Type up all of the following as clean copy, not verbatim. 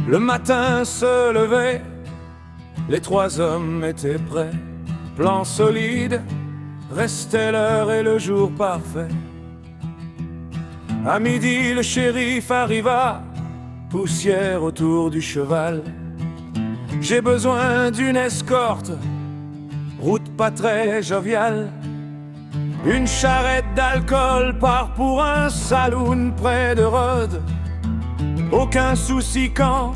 Le matin se levait, les trois hommes étaient prêts. Plan solide, restait l'heure et le jour parfait. À midi, le shérif arriva, poussière autour du cheval. J'ai besoin d'une escorte, route pas très joviale. Une charrette d'alcool part pour un saloon près de Rhodes. Aucun souci quand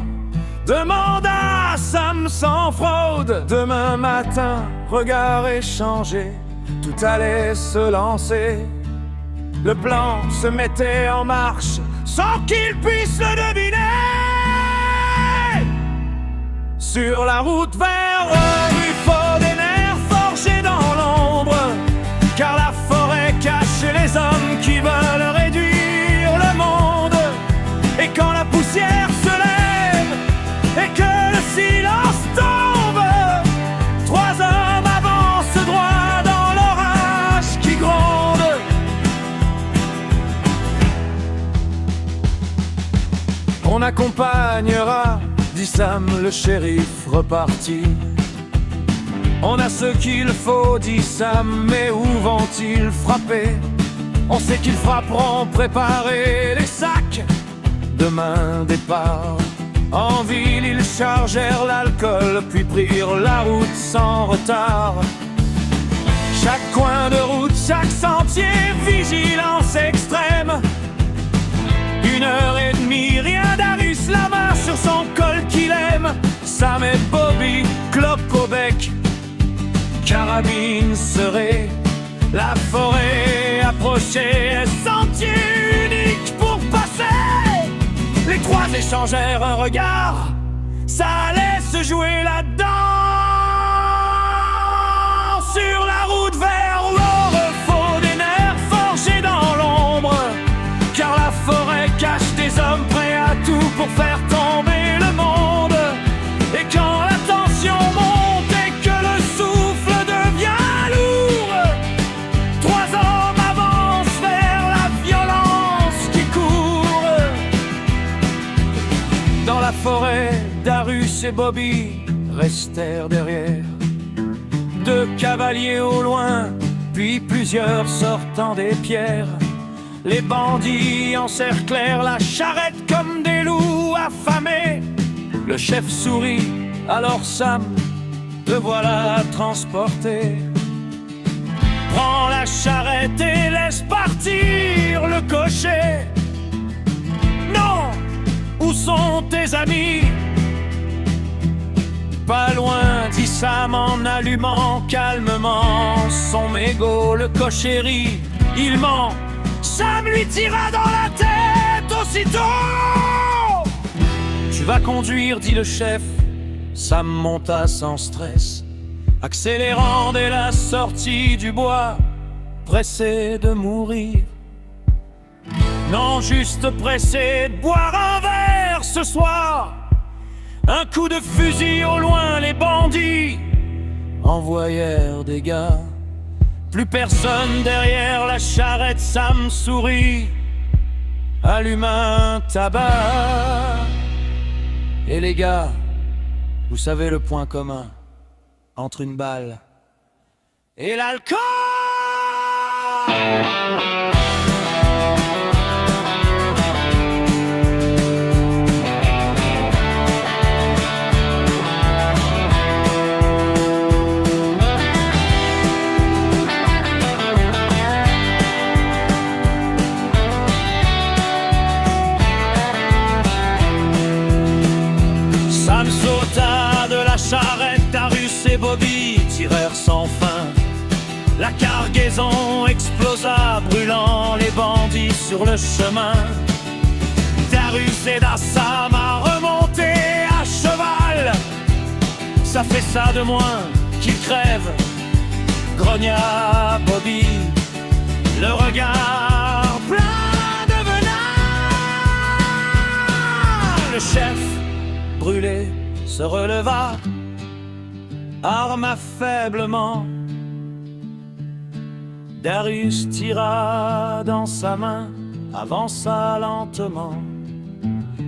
demanda Sam sans fraude. Demain matin, regard échangé, tout allait se lancer. Le plan se mettait en marche sans qu'il puisse le deviner. Sur la route vers Rome, il faut des nerfs forgés dans l'ombre, car la forêt cache les hommes qui veulent réduire le monde. Et quand la poussière se lève et que le silence tombe, trois hommes avancent droit dans l'orage qui gronde. On accompagnera, dit Sam, le shérif reparti. On a ce qu'il faut, dit Sam, mais où vont-ils frapper? On sait qu'ils frapperont préparer les sacs. Demain départ. En ville, ils chargèrent l'alcool, puis prirent la route sans retard. Chaque coin de route, chaque sentier, vigilance extrême. 1h30, rien d'Arus, la main sur son col qu'il aime. Sam et Bobby, clope au bec, carabine serrée. La forêt approchait, sentier unique pour passer. Les trois échangèrent un regard, ça allait se jouer là-dedans. Sur la route vers Rome, faut des nerfs forgés dans l'ombre, car la forêt cache des hommes prêts à tout pour faire tomber le monde. Et quand la tension monte et que le souffle devient lourd, trois hommes avancent vers la violence qui court. Dans la forêt, Darus et Bobby restèrent derrière. Deux cavaliers au loin, puis plusieurs sortant des pierres. Les bandits encerclèrent la charrette comme des loups affamés. Le chef sourit, alors Sam, te voilà transporté. Prends la charrette et laisse partir le cocher. Non, où sont tes amis? Pas loin, dit Sam en allumant calmement son mégot. Le cocher rit, il ment. Sam lui tira dans la tête aussitôt. Tu vas conduire, dit le chef. Sam monta sans stress, accélérant dès la sortie du bois, pressé de mourir. Non, juste pressé de boire un verre ce soir. Un coup de fusil au loin, les bandits envoyèrent des gars. Plus personne derrière la charrette, Sam sourit, allume un tabac. Et les gars, vous savez le point commun entre une balle et l'alcool. Sam sauta de la charrette, Darus et Bobby tirèrent sans fin. La cargaison explosa, brûlant les bandits sur le chemin. Darus aida Sam à remonter à cheval. Ça fait ça de moins qu'il crève, grogna Bobby, le regard plein de venin. Le chef brûlé se releva, arma faiblement. Darus tira dans sa main, avança lentement.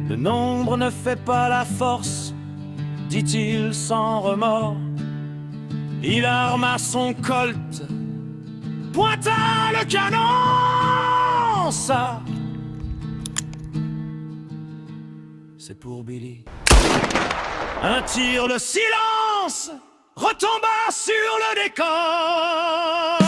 Le nombre ne fait pas la force, dit-il sans remords. Il arma son colt, pointa le canon. Ça, c'est pour Billy. Un tir, le silence retomba sur le décor.